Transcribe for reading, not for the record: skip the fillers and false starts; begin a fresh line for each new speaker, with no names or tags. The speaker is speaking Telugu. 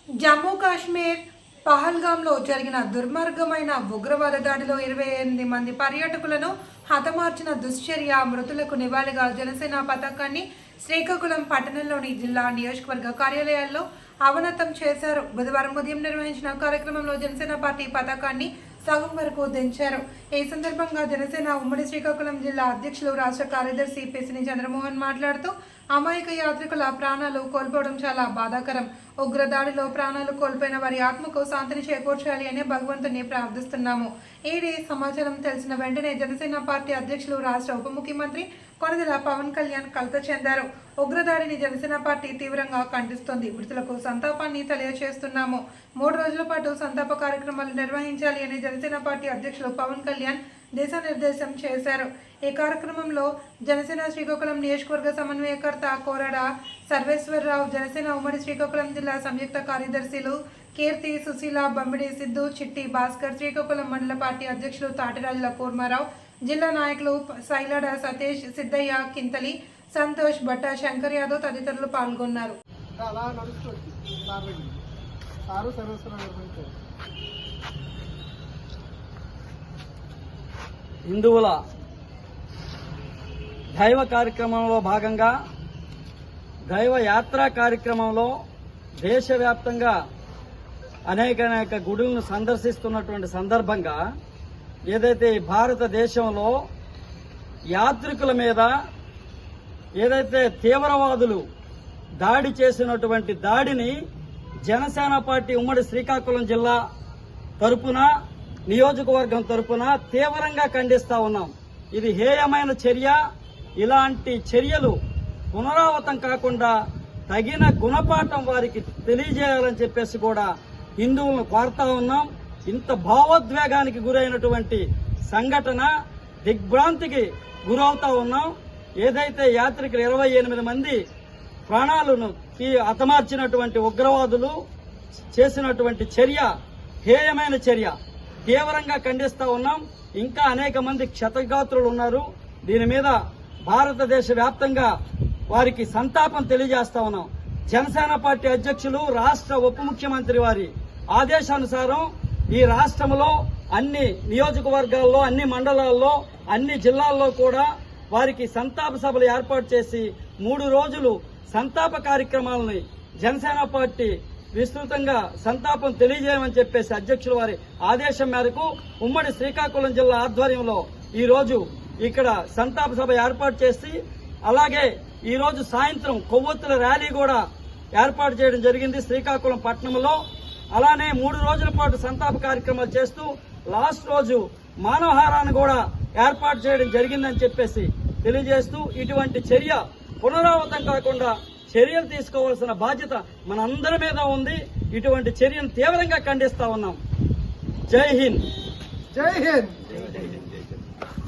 జమ్మూ కాశ్మీర్ పహల్గాంలో జరిగిన దుర్మార్గమైన ఉగ్రవాద దాడిలో 28 మంది పర్యాటకులను హతమార్చిన దుశ్చర్య మృతులకు నివాళిగా జనసేన పతాకాన్ని శ్రీకాకుళం పట్టణంలోని జిల్లా నియోజకవర్గ కార్యాలయాల్లో అవనతం చేశారు. బుధవారం ఉదయం నిర్వహించిన కార్యక్రమంలో జనసేన పార్టీ పతాకాన్ని సగం వరకు దించారు. ఈ సందర్భంగా జనసేన ఉమ్మడి శ్రీకాకుళం జిల్లా అధ్యక్షులు రాష్ట్ర కార్యదర్శి పెసిని చంద్రమోహన్ మాట్లాడుతూ అమాయక యాత్రికుల ప్రాణాలు కోల్పోవడం చాలా బాధాకరం. ఉగ్రదాడిలో ప్రాణాలు కోల్పోయిన వారి ఆత్మకు శాంతిని చేకూర్చాలి అని భగవంతుని ప్రార్థిస్తున్నాము. ఈ సమాచారం తెలిసిన వెంటనే జనసేన పార్టీ అధ్యక్షులు రాష్ట్ర ఉప ముఖ్యమంత్రి కొణిదెల పవన్ కళ్యాణ్ కలత చెందారు. ఉగ్రదాడిని జనసేన పార్టీ తీవ్రంగా ఖండిస్తోంది. మృతులకు సంతాపాన్ని తెలియజేస్తున్నాము. 3 రోజుల పాటు సంతాప కార్యక్రమాలు నిర్వహించాలి అని జనసేన పార్టీ అధ్యక్షులు పవన్ కళ్యాణ్ దిశానిర్దేశం చేశారు. ఈ కార్యక్రమంలో జనసేన శ్రీకాకుళం నియోజకవర్గ సమన్వయకర్త కోరడ సర్వేశ్వరరావు, జనసేన ఉమ్మడి శ్రీకాకుళం జిల్లా సంయుక్త కార్యదర్శులు కీర్తి, సుశీల, బంబిడి సిద్ధు, చిట్టి భాస్కర్, శ్రీకాకుళం మండల పార్టీ అధ్యక్షులు తాటిరాజుల కూర్మారావు, జిల్లా నాయకులు సైలాడ సతీష్, సిద్ధయ్య, కింతలి, సంతోష్, భట్ట, శంకర్ యాదవ్ తదితరులు పాల్గొన్నారు.
హిందువుల దైవ కార్యక్రమంలో భాగంగా దైవ యాత్రా కార్యక్రమంలో దేశవ్యాప్తంగా అనేక గుడులను సందర్శిస్తున్నటువంటి సందర్భంగా ఏదైతే భారతదేశంలో యాత్రికుల మీద ఏదైతే తీవ్రవాదులు దాడి చేసినటువంటి దాడిని జనసేన పార్టీ ఉమ్మడి శ్రీకాకుళం జిల్లా తరపున నియోజకవర్గం తరపున తీవ్రంగా ఖండిస్తా ఉన్నాం. ఇది హేయమైన చర్య. ఇలాంటి చర్యలు పునరావృతం కాకుండా తగిన గుణపాఠం వారికి తెలియజేయాలని చెప్పేసి కూడా హిందువులను కోరుతా ఉన్నాం. ఇంత భావోద్వేగానికి గురైనటువంటి సంఘటన దిగ్భ్రాంతికి గురవుతా ఉన్నాం. ఏదైతే యాత్రికులు 28 మంది ప్రాణాలను హతమార్చినటువంటి ఉగ్రవాదులు చేసినటువంటి చర్య హేయమైన చర్య, తీవ్రంగా ఖండిస్తా ఉన్నాం. ఇంకా అనేక మంది క్షతగాత్రులు ఉన్నారు. దీని మీద భారతదేశ వ్యాప్తంగా వారికి సంతాపం తెలియజేస్తా ఉన్నాం. జనసేన పార్టీ అధ్యక్షులు రాష్ట్ర ఉప ముఖ్యమంత్రి వారి ఆదేశానుసారం ఈ రాష్ట్రంలో అన్ని నియోజకవర్గాల్లో, అన్ని మండలాల్లో, అన్ని జిల్లాల్లో కూడా వారికి సంతాప సభలు ఏర్పాటు చేసి 3 రోజులు సంతాప కార్యక్రమాలని జనసేన పార్టీ విస్తృతంగా సంతాపం తెలియజేయమని చెప్పేసి అధ్యక్షుల వారి ఆదేశం మేరకు ఉమ్మడి శ్రీకాకుళం జిల్లా ఆధ్వర్యంలో ఈ రోజు ఇక్కడ సంతాప సభ ఏర్పాటు చేసి, అలాగే ఈ రోజు సాయంత్రం కొవ్వొత్తుల ర్యాలీ కూడా ఏర్పాటు చేయడం జరిగింది శ్రీకాకుళం పట్టణంలో. అలానే 3 రోజుల పాటు సంతాప కార్యక్రమాలు చేస్తూ లాస్ట్ రోజు మానవహారాన్ని కూడా ఏర్పాటు చేయడం జరిగిందని చెప్పేసి తెలియజేస్తూ, ఇటువంటి చర్య పునరావృతం కాకుండా చర్యలు తీసుకోవాల్సిన బాధ్యత మనందరి మీద ఉంది. ఇటువంటి చర్యను తీవ్రంగా ఖండిస్తా ఉన్నాం. జై హింద్.
జై హింద్.